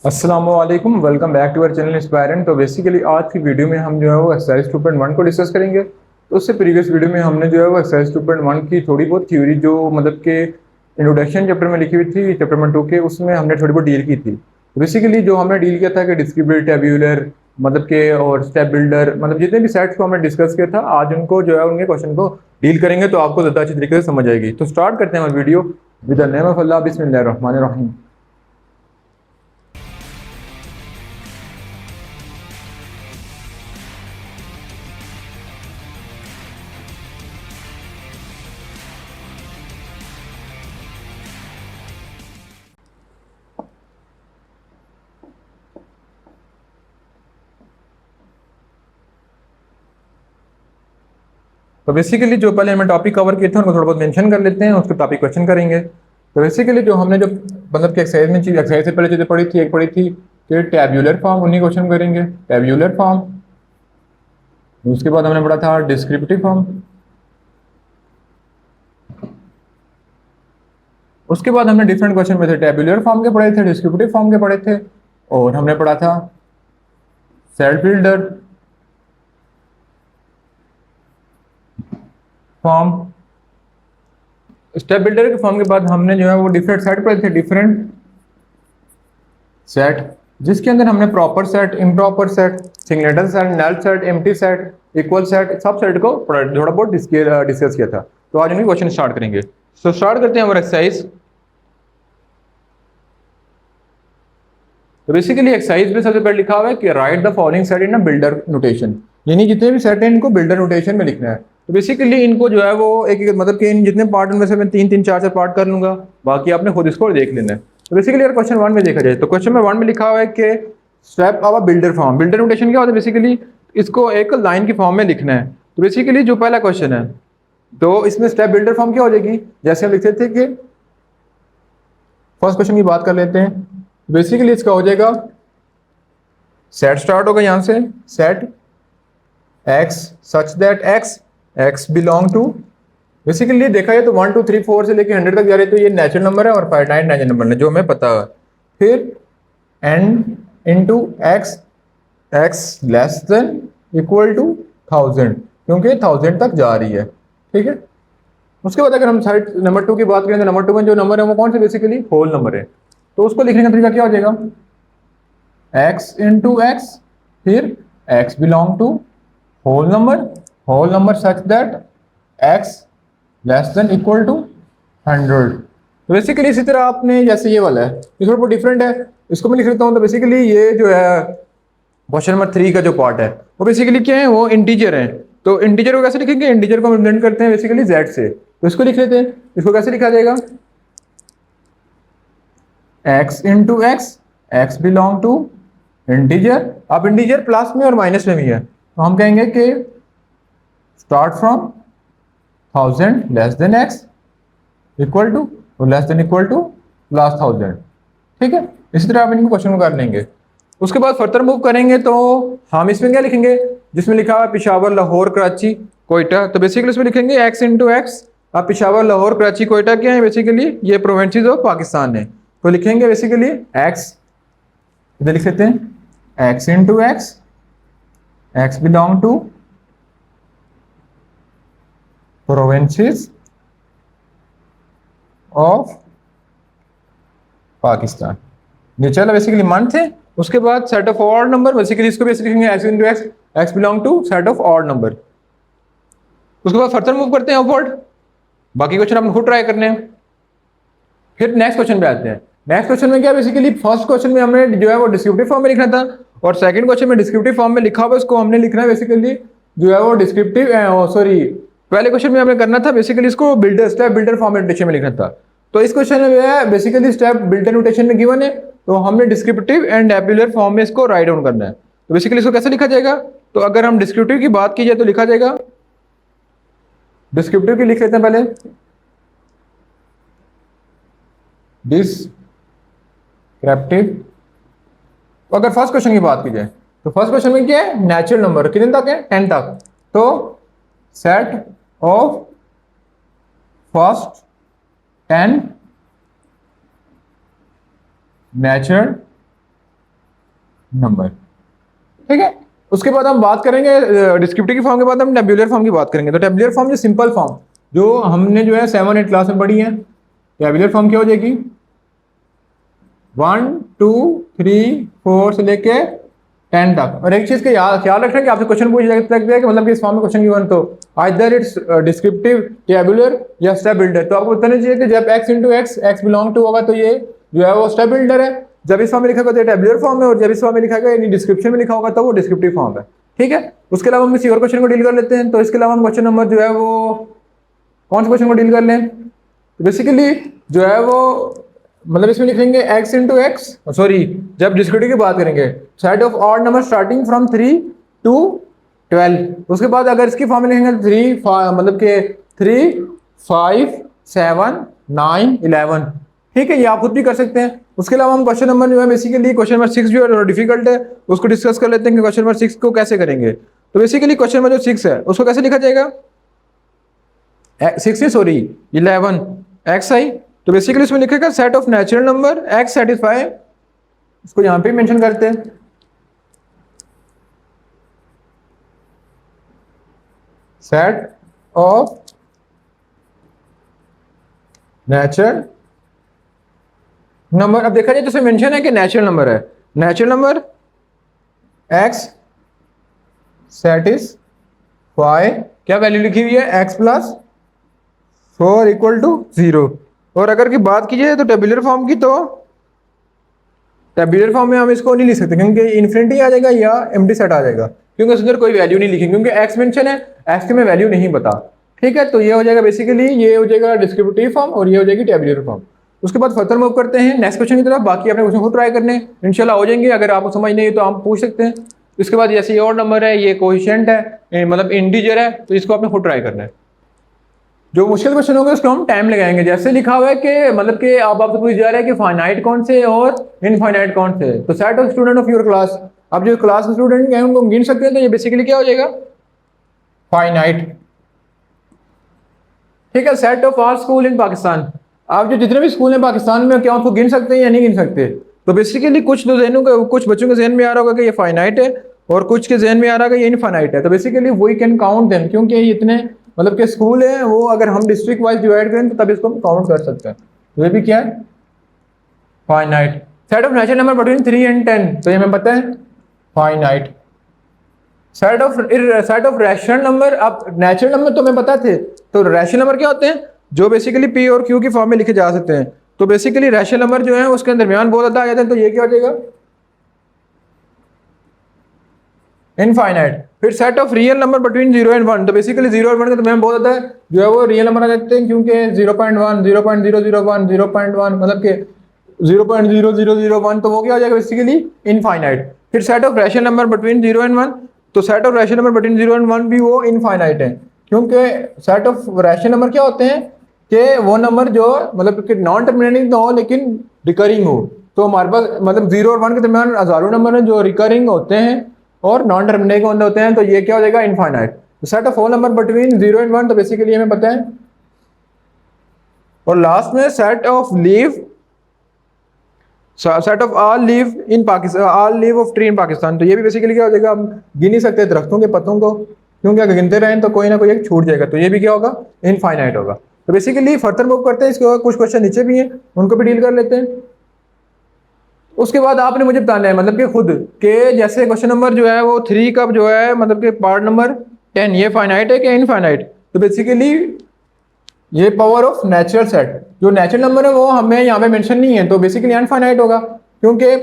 अस्सलामुअलैकुम, welcome back to our channel Inspirant. तो basically आज की वीडियो में हम जो है वो एक्सरसाइज 2.1 को डिस्कस करेंगे। तो उससे प्रीवियस वीडियो में हमने जो है वो एक्सरसाइज 2.1 की थोड़ी बहुत थ्योरी जो मतलब के इंट्रोडक्शन चैप्टर में लिखी हुई थी, चैप्टर नंबर 2 के, उसमें हमने थोड़ी बहुत डील की थी। बेसिकली जो हमने डील किया था कि डिस्क्रिप्टिव, टेब्यूलर मतलब के और स्टेप बिल्डर, मतलब जितने भी सेट्स को हमने डिस्कस किया था, आज उनको जो है उनके क्वेश्चन को डील करेंगे तो आपको ज़्यादा अच्छी तरीके से समझ आएगी। तो स्टार्ट करते हैं हमारी video with the name of Allah, बिस्मिल्लाहिर्रहमानिर्रहीम। तो बेसिकली जो पहले हमें टॉपिक कवर किए थे उनको थोड़ा बहुत मेंशन कर लेते हैं, उसके टॉपिक क्वेश्चन करेंगे। तो बेसिकली जो हमने जो मतलब कि एक्सरसाइज में चीज, एक्सरसाइज से पहले चीजें पढ़ी थी, एक पढ़ी थी कि टैब्यूलर फॉर्म, उन्हीं क्वेश्चन करेंगे टैब्यूलर फॉर्म। उसके बाद हमने पढ़ा था डिस्क्रिप्टिव फॉर्म। उसके बाद हमने डिफरेंट क्वेश्चन में थे टैब्यूलर फॉर्म के पढ़े थे, डिस्क्रिप्टिव फॉर्म के पढ़े थे, और हमने पढ़ा था set builder form. Step builder के फॉर्म के बाद हमने जो है वो डिफरेंट सेट पढ़े थे, डिफरेंट सेट, जिसके अंदर हमने proper set, improper set, signature set, null set, empty set, equal set, subset को थोड़ा बहुत डिस्कस किया था। तो आज इनके क्वेश्चन स्टार्ट करेंगे। सो स्टार्ट करते हैं हमारा एक्सरसाइज। तो बेसिकली एक्सरसाइज में सबसे पहले लिखा हुआ है कि right the following set in a builder notation, यानी जितने भी सेट हैं इनको बिल्डर नोटेशन में लिखना है। तो बेसिकली इनको जो है वो एक एक मतलब कि इन जितने पार्ट उनमें से मैं तीन तीन चार चार पार्ट कर लूंगा, बाकी आपने खुद इसको देख लेना है। तो बेसिकली अगर क्वेश्चन वन में देखा जाए तो क्वेश्चन में वन में लिखा हुआ है कि step of a builder form. Builder notation क्या होता है? बेसिकली इसको एक लाइन की फॉर्म में लिखना है। तो बेसिकली जो पहला क्वेश्चन है, तो इसमें स्टेप बिल्डर फॉर्म क्या हो जाएगी? जैसे हम लिखते थे कि फर्स्ट क्वेश्चन की बात कर लेते हैं। बेसिकली इसका हो जाएगा सेट स्टार्ट होगा यहाँ से, set X such that X x belong to, basically देखा जाए तो 1 2 3 4 से लेके 100 तक जा रहे, तो ये नेचुरल नंबर है और फाइनाइट नेचुरल नंबर है जो हमें पता है। फिर N into x X less than equal to 1000, क्योंकि 1000 तक जा रही है, ठीक है। उसके बाद अगर हम साइड नंबर 2 की बात करें तो नंबर 2 में जो नंबर है वो कौन से? बेसिकली होल नंबर है। तो उसको लिखने का तरीका क्या हो जाएगा? एक्स इंटू एक्स, फिर x belong to whole number such that x less than equal to 100। तो बेसिकली इसी तरह आपने, जैसे ये वाला है ये थोड़ा बहुत डिफरेंट है, इसको मैं लिख लेता हूँ। तो बेसिकली ये जो है क्वेश्चन नंबर 3 का जो पार्ट है वो बेसिकली क्या है? वो इंटीजर है। तो इंटीजर को कैसे लिखेंगे? इंटीजर को हम रिप्रेजेंट करते हैं बेसिकली जेड से। तो इसको लिख लेते हैं। इसको कैसे लिखा जाएगा? X into x, x belong to integer. अब इंटीजर प्लस में और माइनस में भी है, तो हम कहेंगे कि start from 1000 less than x equal to, और less than equal to plus 1000, ठीक है। इसी तरह आप इनको क्वेश्चन को कर लेंगे। उसके बाद फर्दर मूव करेंगे तो हम इसमें क्या लिखेंगे? जिसमें लिखा हुआ पिशावर, लाहौर, कराची, कोयटा, तो बेसिकली इसमें लिखेंगे एक्स इंटू एक्स। अब पिशावर, लाहौर, कराची, कोयटा क्या है? बेसिकली ये प्रोविंसेस ऑफ पाकिस्तान है। तो लिखेंगे बेसिकली एक्स, इधर लिख लेते हैं x into x, x belong to provinces of Pakistan. ये चला बेसिकली मंथ है। उसके बाद set of odd number, basically इसको भी ऐसे लिखेंगे x into x, x belong to set of odd number. उसके बाद फर्दर मूव करते हैं अपवर्ड, बाकी क्वेश्चन आपने खुद ट्राई करने हैं। फिर नेक्स्ट क्वेश्चन पे आते हैं। नेक्स्ट क्वेश्चन में क्या? बेसिकली फर्स्ट क्वेश्चन में हमने जो है वो डिस्क्रिप्टिव फॉर्म में लिखना था, और सेकंड क्वेश्चन में डिस्क्रिप्टिव फॉर्म में लिखा हुआ इसको हमने लिखना है बेसिकली जो है वो डिस्क्रिप्टिव, सॉरी पहले क्वेश्चन में हमें करना था बेसिकली इसको बिल्डर, स्टेप बिल्डर फॉर्म में नोटेशन में लिखना था। तो इस क्वेश्चन में है बेसिकली स्टेप बिल्डर नोटेशन में गिवन है, तो हमने डिस्क्रिप्टिव एंड टैब्यूलर फॉर्म में इसको राइट डाउन करना है। तो बेसिकली इसको कैसे लिखा जाएगा? तो अगर हम डिस्क्रिप्टिव की बात की जाए तो लिखा जाएगा, डिस्क्रिप्टिव की लिख लेते हैं पहले, डिस्क्रिप्टिव। तो अगर फर्स्ट क्वेश्चन की बात की जाए तो फर्स्ट क्वेश्चन में क्या है? नेचुरल नंबर कितने तक है? 10 तक। तो set of first 10 natural number. ठीक है, उसके बाद हम बात करेंगे डिस्क्रिप्टिव की फॉर्म के बाद हम टेबुलर फॉर्म की बात करेंगे। तो टेबुलर फॉर्म जो सिंपल फॉर्म जो हमने जो है 7-8 क्लास में पढ़ी है। टेबुलर फॉर्म क्या हो जाएगी, 1 2 3 4 से लेके 10 तक। और एक चीज का ख्याल रखना कि आपसे क्वेश्चन पूछ सकते हैं कि मतलब कि इस फॉर्म में क्वेश्चन गिवन तो आइदर इट्स डिस्क्रिप्टिव, टेबुलर या स्टेप बिल्डर। तो आपको बताना चाहिए कि जब x into x belong to होगा तो ये जो है वो स्टेप बिल्डर है, जब इस फॉर्म में लिखा होगा तो टेबुलर फॉर्म है, और जब इस फॉर्म में लिखा होगा यानी डिस्क्रिप्शन में लिखा होगा तो वो डिस्क्रिप्टिव फॉर्म है। ठीक है, उसके अलावा हम किसी और क्वेश्चन को डील कर लेते हैं। तो इसके अलावा हम क्वेश्चन नंबर जो है वो कौन से क्वेश्चन को डील कर लें, तो बेसिकली जो है वो मतलब इसमें लिखेंगे x इंटू एक्स, सॉरी जब डिस्क्रिप्टिव की बात करेंगे set of odd number starting from 3 to 12। उसके बाद अगर इसकी फॉर्म में लिखेंगे 3 मतलब के 3 5 7 9 11। ठीक है, ये आप खुद भी कर सकते हैं। उसके अलावा हम क्वेश्चन नंबर जो है बेसिकली क्वेश्चन नंबर 6 जो है डिफिकल्ट है, उसको डिस्कस कर लेते हैं कि क्वेश्चन नंबर 6 को कैसे करेंगे। तो बेसिकली क्वेश्चन नंबर जो 6 है उसको कैसे लिखा जाएगा, 11 एक्स आई। तो बेसिकली इसमें लिखेगा set of natural number x satisfy, इसको यहां पे मेंशन करते हैं, सेट ऑफ नेचुरल नंबर। अब देखा जाए तो इसमें मेंशन है कि नेचुरल नंबर है, नेचुरल नंबर एक्स सेटिस्फाई क्या वैल्यू लिखी हुई है, एक्स प्लस 4 इक्वल टू 0। और अगर की बात की जाए तो टेबुलर फॉर्म की, तो टेबुलर फॉर्म में हम इसको नहीं लिख सकते क्योंकि इन्फिनिटी आ जाएगा या एम्प्टी सेट आ जाएगा, क्योंकि उसके अंदर कोई वैल्यू नहीं लिखी, क्योंकि एक्स मेंशन है, एक्स के में वैल्यू नहीं पता। ठीक है, तो ये हो जाएगा बेसिकली, ये हो जाएगा डिस्क्रिप्टिव फॉर्म और ये हो जाएगी टेबुलर फॉर्म। उसके बाद फर्दर मूव करते हैं नेक्स्ट क्वेश्चन की तरफ। बाकी आपने क्वेश्चन खुद ट्राई करने इंशाल्लाह हो जाएंगे, अगर आपको समझ नहीं है तो आप पूछ सकते हैं। इसके बाद जैसे ये और नंबर है, ये कोएफिशिएंट है मतलब इंटीजर है, तो इसको आपने खुद ट्राई करना है। जो मुश्किल क्वेश्चन होगा उसको हम टाइम लगाएंगे। जैसे लिखा हुआ है कि मतलब कि आप आपसे पूछ जा रहा है कि फाइनाइट कौन से और इनफाइनाइट कौन से। तो set of student of your class, आप जो क्लास के स्टूडेंट हैं उनको गिन सकते हैं, तो ये बेसिकली क्या हो जाएगा, फाइनाइट। ठीक है, सेट ऑफ ऑल स्कूल इन पाकिस्तान, आप जो जितने भी स्कूल हैं पाकिस्तान में क्या उनको गिन सकते हैं या नहीं गिन सकते। तो बेसिकली कुछ तो जहनों का, कुछ बच्चों के जहन में आ रहा होगा कि ये फाइनाइट है और कुछ के जहन में आ रहा है कि ये इनफाइनाइट है। तो basically we can count them, क्योंकि ये इतने मतलब के स्कूल है वो अगर हम डिस्ट्रिक्ट वाइज डिवाइड करें तो तब इसको हम काउंट कर सकते हैं। तो ये भी क्या है, finite. Set of natural number between 3 and 10, तो ये हमें पता है finite. Set of rational number, अब नेचुरल नंबर तो हमें पता थे, तो रैशनल नंबर क्या होते हैं, जो बेसिकली पी और क्यू की फॉर्म में लिखे जा सकते हैं। तो बेसिकली रैशनल नंबर जो है उसके दरमियान बहुत ज्यादा आ जाते हैं, तो ये क्या हो जाएगा, इनफाइनाइट। फिर set of real number between 0 and 1, तो बेसिकली 0 और 1 के दरमियान बहुत ज्यादा है जो है वो रियल नंबर आ जाते हैं, क्योंकि 0.1 0.001 0.1 मतलब के 0.0001, तो वो क्या हो जाएगा बेसिकली इनफाइनाइट। फिर set of rational number between 0 and 1, तो set of rational number between 0 and 1 भी वो इनफाइनाइट है, क्योंकि सेट ऑफ रैशनल नंबर क्या होते हैं कि वो नंबर जो मतलब कि नॉन टर्मिनेटिंग तो हो लेकिन रिकरिंग हो। तो हमारे पास मतलब 0 और 1 के दरमियान हजारों नंबर हैं जो रिकरिंग होते हैं और नॉन टर्मिनेटिंग होते हैं, तो ये क्या हो जाएगा इनफाइनाइट। तो set of whole number between 0 and 1, तो बेसिकली हमें पता है। और लास्ट में set of leave, set of all leave in Pakistan, all leave of tree in Pakistan, तो ये भी बेसिकली क्या हो जाएगा, हम गिन नहीं सकते दरख्तों के पत्तों को, क्योंकि अगर गिनते रहें तो कोई ना कोई एक छूट जाएगा, तो ये भी क्या होगा, इनफाइनाइट होगा। तो बेसिकली फर्दर मूव करते हैं, इसके कुछ क्वेश्चन नीचे भी हैं उनको भी डील कर लेते हैं। उसके बाद आपने मुझे बताना है मतलब कि खुद के, जैसे क्वेश्चन नंबर जो है वो 3 का जो है मतलब कि पार्ट नंबर 10, ये फाइनाइट है कि इनफाइनाइट। तो बेसिकली ये पावर ऑफ नेचुरल सेट, जो नेचुरल नंबर है वो हमें यहाँ पे मेंशन नहीं है, तो बेसिकली अनफाइनाइट होगा, क्योंकि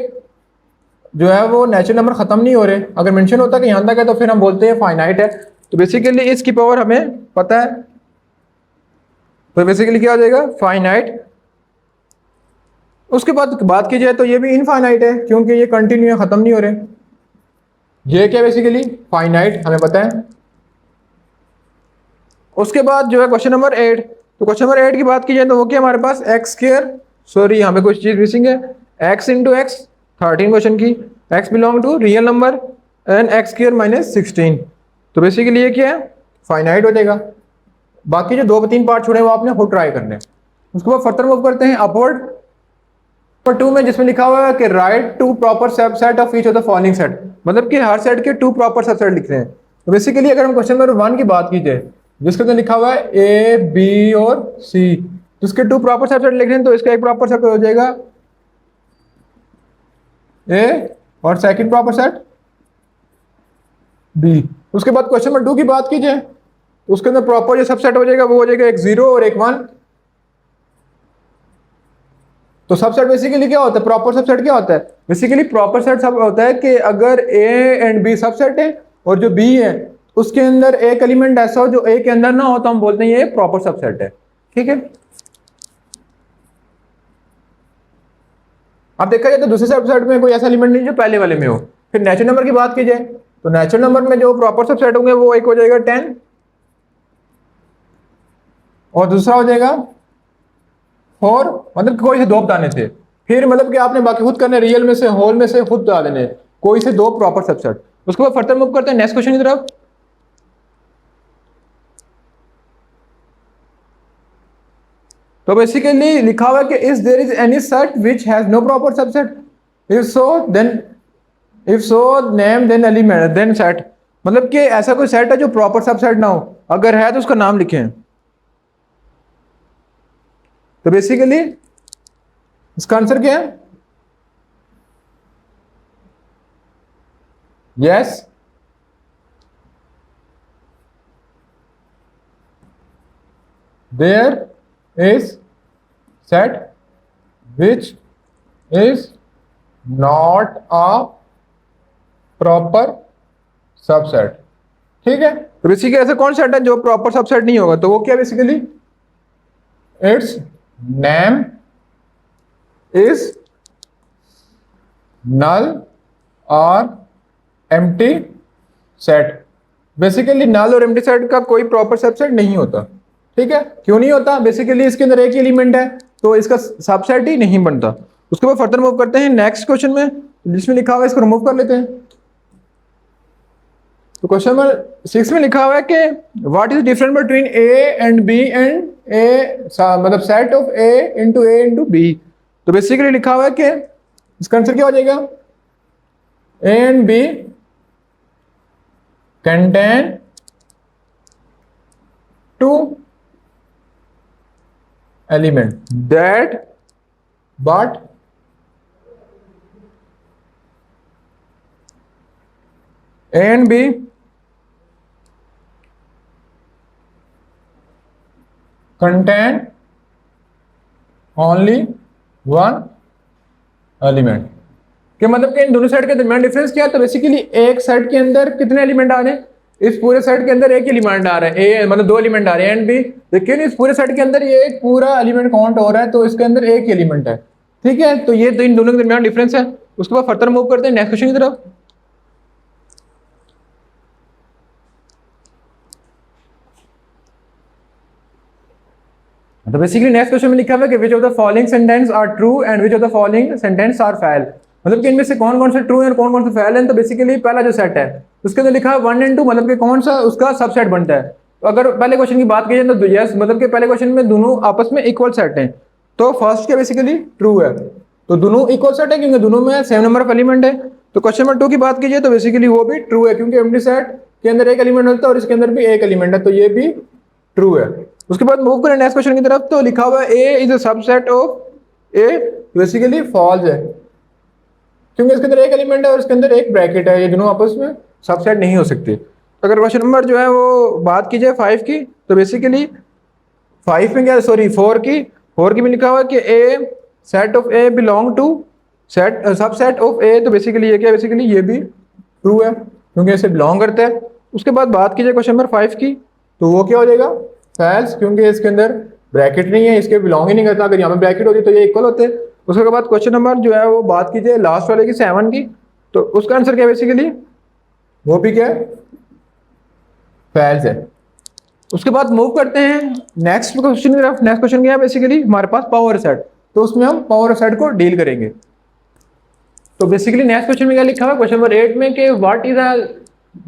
जो है वो नेचुरल नंबर खत्म नहीं हो रहे। अगर मेंशन होता कि यहाँ तक है तो फिर हम बोलते हैं फाइनाइट है। तो बेसिकली इसकी पावर हमें पता है, तो बेसिकली क्या हो जाएगा, फाइनाइट। उसके बाद बात की जाए तो ये भी इनफाइनाइट है, क्योंकि ये कंटिन्यू है, खत्म नहीं हो रहे। ये क्या बेसिकली फाइनाइट हमें पता है। उसके बाद जो है क्वेश्चन नंबर 8, तो क्वेश्चन नंबर 8 की बात की जाए तो वो क्या हमारे पास एक्स स्क्वायर, सॉरी यहाँ पे कुछ चीज मिसिंग है, एक्स इंटू एक्स 13 क्वेश्चन की, x belong to real number and x square minus 16। तो बेसिकली ये क्या है, फाइनाइट हो जाएगा। बाकी जो 2-3 पार्ट छोड़े वो आपने खुद ट्राई करने हैं। उसके बाद फर्दर मूव करते हैं अपवर्ड। नंबर 2 में जिसमें लिखा हुआ है कि write two proper subset of each of the following set, मतलब कि हर सेट के 2 प्रॉपर सबसेट लिख रहे हैं। तो बेसिकली अगर हम क्वेश्चन नंबर 1 की बात कीजिए जिसके अंदर लिखा हुआ है ए बी और सी, तो इसके 2 प्रॉपर सबसेट लिख रहे हैं, तो इसका एक प्रॉपर सबसेट हो जाएगा ए और सेकंड प्रॉपर सेट बी। उसके बाद क्वेश्चन नंबर 2 की बात कीजिए तो उसके अंदर प्रॉपर जो सबसेट हो जाएगा वो हो जाएगा एक 0 और एक 1। तो सबसेट बेसिकली क्या होता है, प्रॉपर सबसेट क्या होता है, बेसिकली प्रॉपर सेट सब होता है कि अगर ए एंड बी सबसेट है और जो बी है उसके अंदर एक एलिमेंट ऐसा हो जो ए के अंदर ना हो तो हम बोलते हैं ये प्रॉपर सबसेट है। ठीक है, अब देखा जाए तो दूसरे सबसेट में कोई ऐसा एलिमेंट नहीं जो पहले वाले में हो। फिर नेचुरल नंबर की बात की जाए तो नेचुरल नंबर में जो प्रॉपर सबसेट होंगे वो एक हो जाएगा 10 और दूसरा हो जाएगा 4, मतलब कोई से 2 बताने थे। फिर मतलब कि आपने बाकी खुद करने, रियल में से होल में से खुद बता देने, कोई से 2 प्रॉपर सबसेट। उसके बाद फर्दर मूव करते हैं नेक्स्ट क्वेश्चन की तरफ। तो बेसिकली लिखा हुआ है कि if there is any set which has no proper subset, if so name then element then set, मतलब कि ऐसा कोई सेट है जो प्रॉपर सबसेट ना हो, अगर है तो उसका नाम लिखें। तो बेसिकली इसका आंसर क्या है, yes there is set which is not a proper subset. ठीक है, तो बेसिकली ऐसा कौन सेट है जो प्रॉपर सबसेट नहीं होगा, तो वो क्या basically its name is null और एम्प्टी सेट। बेसिकली नल और एम्प्टी सेट का कोई प्रॉपर सबसेट नहीं होता। ठीक है, क्यों नहीं होता, बेसिकली इसके अंदर एक ही एलिमेंट है तो इसका सबसेट ही नहीं बनता। उसके बाद फर्दर मूव करते हैं नेक्स्ट क्वेश्चन में जिसमें लिखा हुआ है, इसको रिमूव कर लेते हैं। तो क्वेश्चन नंबर 6 में लिखा हुआ है कि what is difference between A and B and A, मतलब set of A into B. तो बेसिकली लिखा हुआ है कि इसका आंसर क्या हो जाएगा, A and B contain 2 element that but A and B contain only 1 element. कि मतलब कि इन दोनों सेट के दरमियान डिफरेंस क्या है, तो बेसिकली एक सेट के अंदर कितने एलिमेंट आ रहे हैं, इस पूरे सेट के अंदर एक एलिमेंट आ रहा है, ए मतलब 2 एलिमेंट आ रहे हैं एंड बी, लेकिन इस पूरे सेट के अंदर ये एक पूरा एलिमेंट काउंट हो रहा है तो इसके अंदर एक एलिमेंट है। ठीक है, तो ये इन दोनों के दरमियान डिफरेंस है। उसके बाद फर्दर मूव करते हैं नेक्स्ट क्वेश्चन की तरफ। तो बेसिकली नेक्स्ट क्वेश्चन में लिखा हुआ है कि which of the following sentence are true and which of the following sentence are fail, मतलब कि इनमें से कौन कौन से ट्रू है और कौन कौन से फेल है। तो बेसिकली पहला जो सेट है उसके अंदर लिखा है 1 and 2, मतलब कि कौन सा उसका सबसेट बनता है। तो अगर पहले क्वेश्चन की बात की जाए तो यस, मतलब कि पहले क्वेश्चन में दोनों आपस में इक्वल सेट हैं, तो फर्स्ट क्या बेसिकली ट्रू है, तो दोनों इक्वल सेट है क्योंकि दोनों में सेम नंबर ऑफ एलिमेंट है। तो क्वेश्चन नंबर 2 की बात कीजिए तो बेसिकली वो भी ट्रू है क्योंकि एम्प्टी सेट के अंदर एक एलिमेंट होता है और इसके अंदर भी एक एलिमेंट है, तो ये भी ट्रू है। उसके बाद मूव करें नेक्स्ट क्वेश्चन की तरफ। तो लिखा हुआ है A is a subset of A, basically false है क्योंकि इसके अंदर एक एलिमेंट है और इसके अंदर एक ब्रैकेट है, ये दोनों आपस में सबसेट नहीं हो सकते। तो अगर क्वेश्चन नंबर जो है वो बात की जाए 5 की, तो बेसिकली 5 में क्या, सॉरी 4 की में लिखा हुआ है कि A set of A belong to set subset of A, तो बेसिकली ये क्या, बेसिकली ये भी ट्रू है क्योंकि इसे बिलोंग करता है। उसके बाद बात की जाए क्वेश्चन नंबर 5 की, तो वो क्या हो जाएगा, फैल्स, क्योंकि इसके अंदर ब्रैकेट नहीं है, इसके बिलोंग ही नहीं करता। अगर यहाँ पे ब्रैकेट होती तो ये इक्वल होते। उसके बाद क्वेश्चन नंबर जो है वो बात कीजिए लास्ट वाले की 7 की, तो उसका आंसर क्या है बेसिकली, वो भी क्या है, फैल्स है। उसके बाद मूव करते हैं नेक्स्ट क्वेश्चन की तरफ। नेक्स्ट क्वेश्चन क्या है बेसिकली, हमारे पास पावर सेट, तो उसमें हम पावर सेट को डील करेंगे। तो बेसिकली नेक्स्ट क्वेश्चन में क्या लिखा हुआ, क्वेश्चन नंबर 8 में कि what is the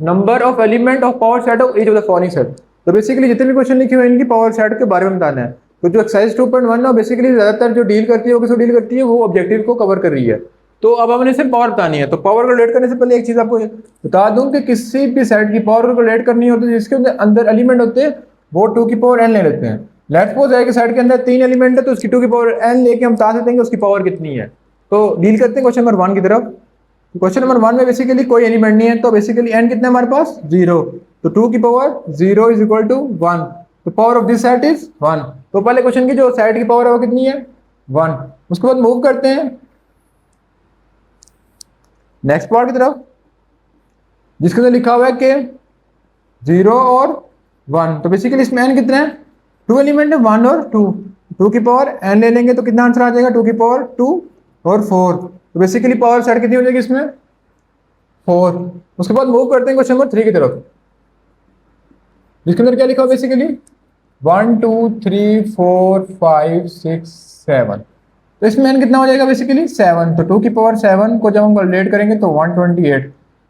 number of element of power set of each of the following set. तो बेसिकली जितने भी क्वेश्चन लिखे हुए हैं इनकी पावर सेट के बारे में बताना है। तो जो एक्सरसाइज 2.1 ना बेसिकली ज़्यादातर जो डील करती है वो किसको डील करती है, वो ऑब्जेक्टिव को कवर कर रही है। तो अब हमने सिर्फ पावर बतानी है। तो पावर कैलकुलेट करने से पहले एक चीज़ आपको बता दूं कि किसी भी सेट की पावर कैलकुलेट करनी होती है जिसके अंदर एलिमेंट होते हैं वो 2 की पावर n ले लेते हैं। लेट्स सपोज है कि सेट के अंदर 3 एलिमेंट है तो उसकी 2 की पावर n लेके हम बता देते हैं कि उसकी पावर कितनी है। तो डील करते हैं क्वेश्चन नंबर 1 की तरफ। क्वेश्चन नंबर 1 में बेसिकली कोई एलिमेंट नहीं है, तो बेसिकली n कितना है हमारे पास 0, तो 2 की पावर 0 इज इक्वल टू 1, तो power of this set is 1। तो पहले क्वेश्चन की जो सेट की पावर है वो कितनी है 1। उसके बाद मूव करते हैं नेक्स्ट पार्ट की तरफ जिसके अंदर लिखा हुआ है कि 0 और 1, तो बेसिकली इसमें n कितना है 2 एलिमेंट है 1 और 2, 2 की पावर n ले लेंगे तो कितना आंसर आ जाएगा 2 की पावर 2 और 4, तो बेसिकली पावर सेट कितनी हो जाएगी इसमें 4। उसके बाद मूव करते हैं क्वेश्चन नंबर 3 की तरफ जिसके अंदर क्या लिखा हुआ बेसिकली 1 2 3 4 5 6 7, तो इसमें n कितना हो जाएगा बेसिकली 7, तो 2 की पावर 7 को जब हम कैलकुलेट करेंगे तो 128,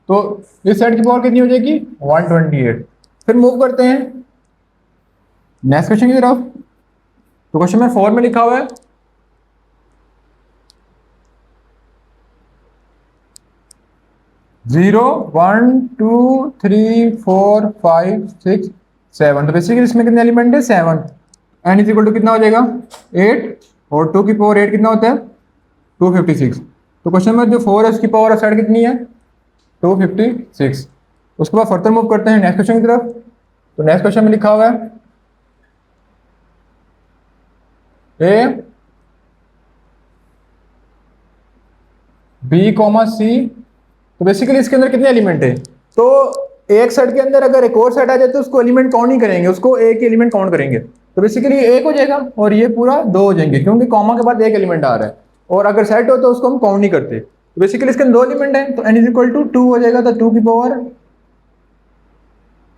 तो इस सेट की पावर कितनी हो जाएगी 128। फिर मूव करते हैं नेक्स्ट क्वेश्चन की तरफ। तो क्वेश्चन नंबर 4 में लिखा हुआ है 0 1 2 3 4 5 6 7, तो बेसिकली इसमें कितने एलिमेंट है 7, n इज इक्वल टू कितना हो जाएगा 8, और 2 की पावर 8 कितना होता है 256। तो क्वेश्चन नंबर जो 4 है उसकी पावर ऑफ सेट कितनी है 256। उसके बाद फर्दर मूव करते हैं नेक्स्ट क्वेश्चन की तरफ। तो नेक्स्ट क्वेश्चन में लिखा हुआ है ए बी कॉमा सी, तो बेसिकली इसके अंदर कितने एलिमेंट है, तो एक सेट के अंदर अगर एक और सेट आ जाए तो उसको एलिमेंट काउंट नहीं करेंगे, उसको एक एलिमेंट काउंट करेंगे, तो बेसिकली एक हो जाएगा और ये पूरा 2 हो जाएंगे क्योंकि कॉमा के बाद एक एलिमेंट आ रहा है, और अगर सेट हो तो उसको हम काउंट नहीं करते। तो बेसिकली इसके अंदर 2 एलिमेंट है तो n इज इक्वल टू 2 हो जाएगा, तो 2 की पावर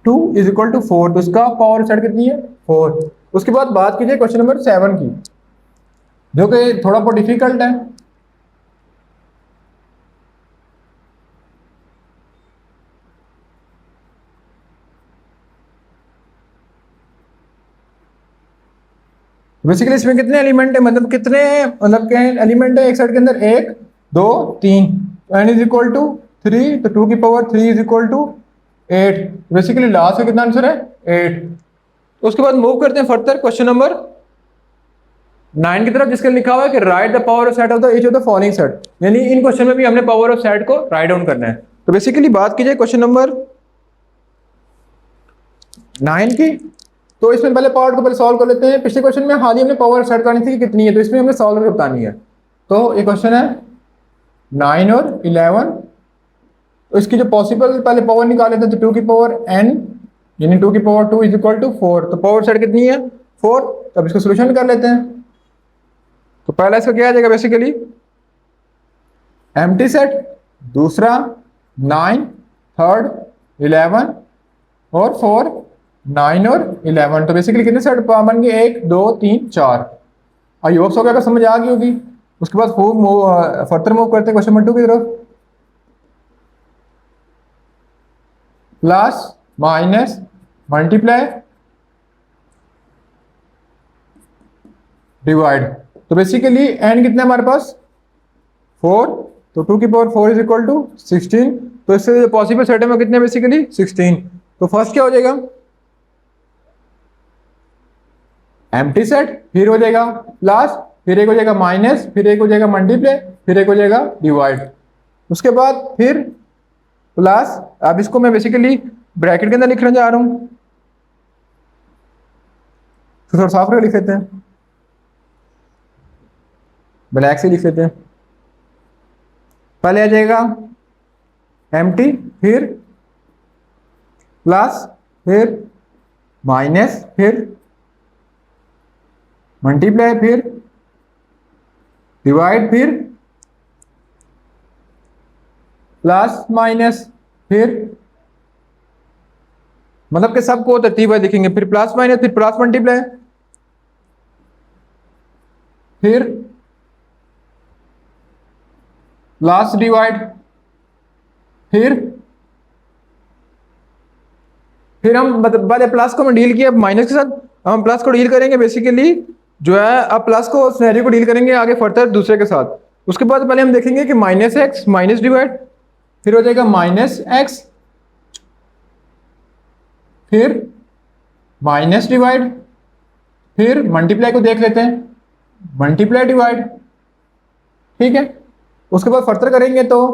2 इज इक्वल टू 4, तो उसका पावर सेट कितनी है 4। उसके बाद बात कीजिए क्वेश्चन नंबर 7 की जो कि थोड़ा बहुत डिफिकल्ट है। बेसिकली इसमें कितने एलिमेंट है, मतलब कितने एलिमेंट है एक सेट के अंदर 1 2 3, तो n इज इक्वल टू 3, तो 2 की power 3 is equal to 8, basically last में कितना आंसर है 8। तो उसके बाद मूव करते हैं फर्दर क्वेश्चन नंबर 9 की तरफ जिसके लिखा हुआ है कि right the power of set of the each of the following set, यानी इन क्वेश्चन में भी हमने पावर ऑफ सेट को राइट डाउन करना है। तो बेसिकली बात कीजिए क्वेश्चन नंबर 9 की, तो इसमें पहले पार्ट को पहले सॉल्व कर लेते हैं। पिछले क्वेश्चन में हाल ही हमने पावर सेट करनी थी कि कितनी है, तो इसमें हमें सॉल्व करके बतानी है। तो ये क्वेश्चन है 9 और 11, तो इसकी जो पॉसिबल पहले पावर निकाल लेते हैं, तो 2 की पावर n यानी 2 की पावर 2 इज इक्वल टू 4, तो पावर सेट कितनी है 4। तो अब इसको सोल्यूशन कर लेते हैं। तो पहला इसका क्या आ जाएगा बेसिकली एम्प्टी सेट, दूसरा 9 थर्ड 11 और 4 9 और 11, तो बेसिकली कितने सेट बन गए 1 2 3 4। आई होप सो क्या समझ आ गई होगी। उसके बाद फर्दर मूव करते हैं क्वेश्चन नंबर 2 की तरफ। प्लस माइनस मल्टीप्लाई डिवाइड, तो बेसिकली n कितना है हमारे पास 4, तो 2 की पावर 4 इज इक्वल टू 16, तो इससे जो पॉसिबल सेट है वो कितने बेसिकली 16। तो फर्स्ट क्या हो जाएगा एम्प्टी सेट, फिर हो जाएगा प्लस, फिर एक हो जाएगा माइनस, फिर एक हो जाएगा मल्टीप्लाई, फिर एक हो जाएगा डिवाइड। उसके बाद फिर प्लस, अब इसको मैं बेसिकली ब्रैकेट के अंदर लिखने जा रहा हूं, तो थोड़ा साफ करके लिख लेते हैं, ब्लैक से लिख लेते हैं। पहले आ जाएगा एम्प्टी, फिर प्लस, फिर माइनस, फिर मल्टीप्लाई, फिर डिवाइड, फिर प्लस माइनस, फिर मतलब कि सबको तरतीब है देखेंगे, फिर प्लस माइनस, फिर प्लस मल्टीप्लाई, फिर प्लस डिवाइड, फिर हम मतलब पहले प्लस को हम डील किया माइनस के साथ, हम प्लस को डील करेंगे बेसिकली जो है अब प्लस को सिनेरियो को डील करेंगे आगे फर्दर दूसरे के साथ। उसके बाद पहले हम देखेंगे कि माइनस एक्स माइनस डिवाइड, फिर हो जाएगा माइनस एक्स, फिर माइनस डिवाइड, फिर मल्टीप्लाई को देख लेते हैं, मल्टीप्लाई डिवाइड, ठीक है। उसके बाद फर्दर करेंगे तो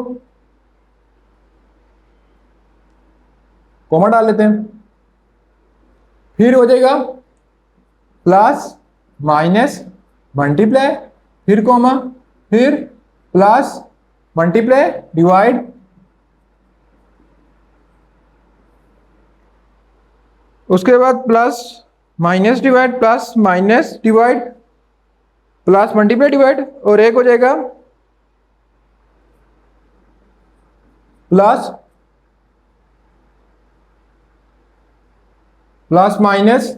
कॉमा डाल लेते हैं, फिर हो जाएगा प्लस माइनस मल्टीप्लाई, फिर कॉमा, फिर प्लस मल्टीप्लाई डिवाइड, उसके बाद plus minus divide, plus minus divide, plus multiply divide, और एक हो जाएगा प्लस प्लस माइनस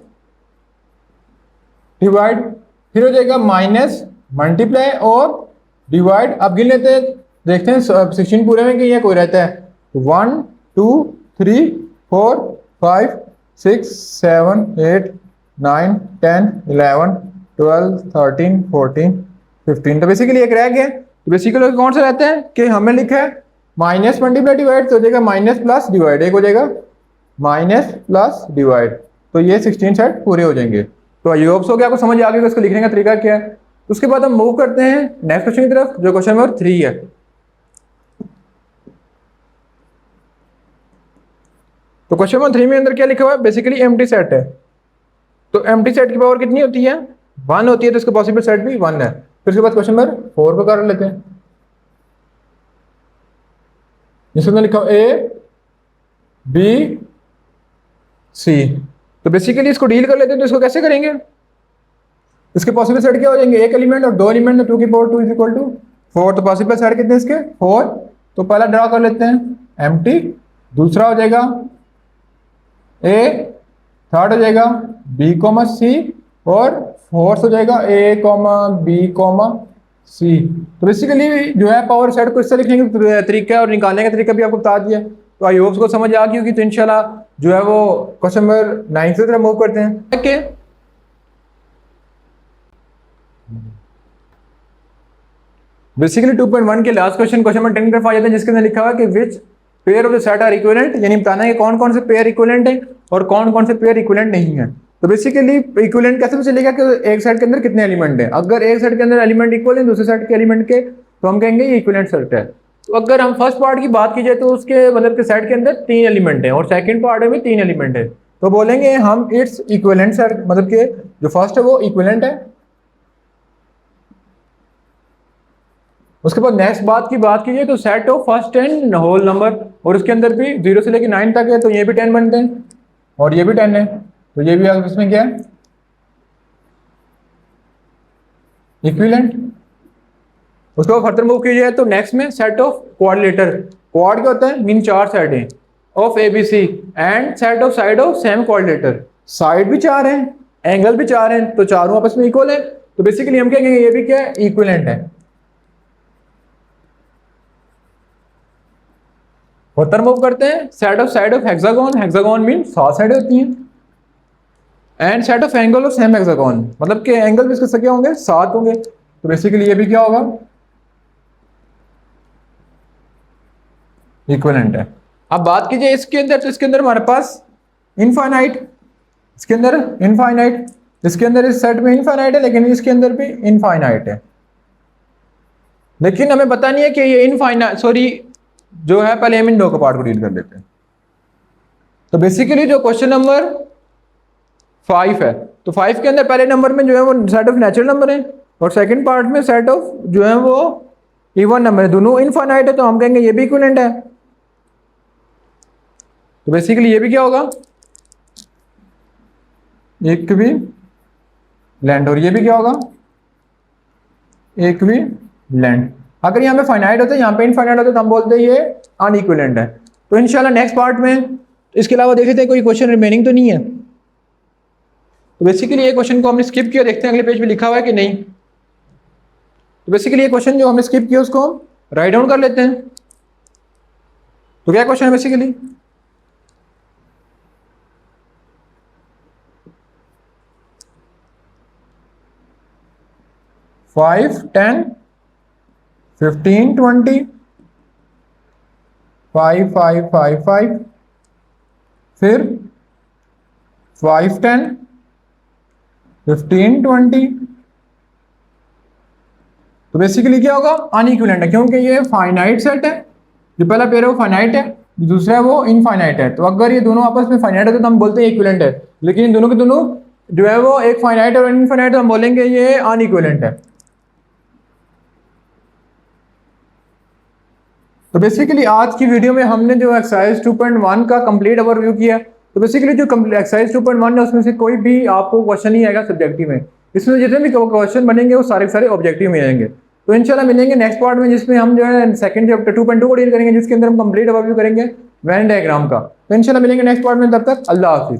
डिवाइड, फिर हो जाएगा माइनस मल्टीप्लाई और डिवाइड। अब गिन लेते हैं, देखते हैं 16 पूरे में कि ये कोई रहता है। 1 2 3 4 5 6 7 8 9 10 11 12 13 14 15। तो बेसिकली एक रह गया। तो बेसिकली कौन सा रहता है कि हमें लिखा है माइनस मल्टीप्लाई डिवाइड, तो हो जाएगा माइनस प्लस डिवाइड, एक हो जाएगा माइनस प्लस डिवाइड। तो ये 16 सेट पूरे हो जाएंगे। तो आई होप सो कि आपको समझ आ गया इसको लिखने का तरीका क्या है। तो उसके बाद हम मूव करते हैं नेक्स्ट क्वेश्चन की तरफ, जो क्वेश्चन नंबर 3 है। तो क्वेश्चन नंबर 3 में अंदर क्या लिखा हुआ है, बेसिकली एम्प्टी सेट है। तो एम्प्टी सेट की पावर कितनी होती है, 1 होती है, तो इसका पॉसिबल सेट भी 1 है। फिर उसके बाद क्वेश्चन नंबर 4 को कर लेते हैं, जिसमें लिखा हुआ ए बी सी। तो बेसिकली इसको डील कर लेते हैं। तो इसको कैसे करेंगे, इसके पॉसिबल सेट क्या हो जाएंगे, एक एलिमेंट और दो एलिमेंट, 2 की पावर 2 इज इक्वल टू 4। तो पॉसिबल सेट कितने हैं इसके, 4। तो पहला ड्रा कर लेते हैं एम्प्टी, दूसरा हो जाएगा ए, थर्ड हो जाएगा बी कॉमा सी, और फोर्थ हो जाएगा ए कॉमा बी कॉमा सी। तो बेसिकली जो है पावर सेट को इससे लिखने का तरीका और निकालने का तरीका भी आपको बता दिया। तो आई होप को समझ आ गई होगी। तो इंशाल्लाह जो है वो क्वेश्चन नंबर 9 की तरफ मूव करते हैं। ओके, बेसिकली 2.1 के लास्ट क्वेश्चन नंबर 10 की तरफ आ जाते हैं, जिसके अंदर लिखा हुआ है कि which pair of the set are equivalent, यानी बताना है कि कौन कौन से पेयर इक्विवेलेंट है और कौन कौन से पेयर इक्विवेलेंट नहीं है। तो बेसिकली इक्विवेलेंट कैसे पता चलेगा कि एक सेट के अंदर कितने एलिमेंट है। अगर एक सेट के अंदर एलिमेंट इक्वल है दूसरे सेट के एलिमेंट के, तो हम कहेंगे ये इक्विवेलेंट सेट है। तो अगर हम फर्स्ट पार्ट की बात की जाए तो उसके मतलब के सेट के अंदर 3 एलिमेंट है और सेकंड पार्ट में 3 एलिमेंट है, तो बोलेंगे हम इट्स इक्विवेलेंट सेट, मतलब कि जो फर्स्ट है वो इक्विवेलेंट है। उसके बाद नेक्स्ट बात कीजिए तो set of first 10 whole number, और उसके अंदर भी 0 से लेकर 9 तक है, तो ये भी 10 बनते हैं और ये भी 10 है, तो ये भी इसमें क्या है, इक्विवेलेंट। उसके बाद फर्दर मूव कीजिए तो नेक्स्ट में सेट ऑफ क्वाड्रिलेटर। क्वाड क्या होता है, मीन 4 साइड है of ABC, and set of side of same quadrilateral. Side भी 4 हैं, एंगल भी 4 हैं, तो चारों आपस में इक्वल है। तो बेसिकली हम क्या कहेंगे, ये भी क्या है, इक्विवेलेंट है। फर्दर मूव करते हैं set of side of hexagon. Hexagon mean 7 side होती हैं, and set of angle of same hexagon, मतलब कि एंगल भी इसके क्या होंगे, 7 होंगे। तो बेसिकली ये भी क्या होगा, इक्विवेलेंट है। अब बात कीजिए इसके अंदर, तो इसके अंदर हमारे पास इनफाइनाइट, इसके अंदर इनफाइनाइट, इसके अंदर इस सेट में इनफाइनाइट है, लेकिन इसके अंदर भी इनफाइनाइट है। लेकिन हमें पता नहीं है कि ये इनफाइनाइट, सॉरी जो है, पहले हम इन दो के पार्ट को डील कर लेते हैं। तो बेसिकली जो क्वेश्चन नंबर 5 है, तो 5 के अंदर पहले नंबर में जो है वो सेट ऑफ नेचुरल नंबर है, और सेकंड पार्ट में सेट ऑफ जो है वो इवन नंबर है, दोनों इनफाइनाइट है, तो हम कहेंगे ये भी इक्विवेलेंट है। तो बेसिकली ये भी क्या होगा, इक्विवेलेंट, और ये भी क्या होगा, इक्विवेलेंट। अगर यहाँ पे फाइनाइट होता है, यहाँ पे इनफाइनाइट होता है, तो हम बोलते हैं ये अनइक्विवेलेंट है। तो इंशाल्लाह नेक्स्ट पार्ट में इसके अलावा देख लेते हैं कोई क्वेश्चन रिमेनिंग तो नहीं है। तो बेसिकली ये क्वेश्चन को हमने स्किप किया, देखते हैं अगले पेज पे लिखा हुआ है कि नहीं। तो बेसिकली ये क्वेश्चन जो हमने स्किप किया उसको हम राइट डाउन कर लेते हैं। तो क्या क्वेश्चन है बेसिकली, 5 10 15 20 5 5 5 5 फिर 5 10 15 20। तो बेसिकली क्या होगा, अनइक्विवेलेंट है, क्योंकि ये फाइनाइट सेट है, जो पहला पेयर है वो फाइनाइट है, दूसरा है वो इनफाइनाइट है। तो अगर ये दोनों आपस में फाइनाइट है तो हम बोलते हैं इक्विवेलेंट है, लेकिन इन दोनों के दोनों जो है वो एक फाइनाइट और इनफाइनाइट, तो हम बोलेंगे ये अनइक्विवेलेंट है। तो बेसिकली आज की वीडियो में हमने जो एक्सरसाइज 2.1 का कंप्लीट ओवरव्यू किया। तो बेसिकली जो एक्सरसाइज 2.1 है उसमें से कोई भी आपको क्वेश्चन नहीं आएगा सब्जेक्टिव में, इसमें जितने भी क्वेश्चन बनेंगे वो सारे सारे ऑब्जेक्टिव में आएंगे। तो इंशाल्लाह मिलेंगे नेक्स्ट पार्ट में, जिसमें हम जो है सेकंड चैप्टर 2.2 को डील करेंगे, जिसके अंदर हम कंप्लीट ओवरव्यू करेंगे वेन डायग्राम का। तो इंशाल्लाह मिलेंगे नेक्स्ट पार्ट में, तब तक अल्लाह हाफिज।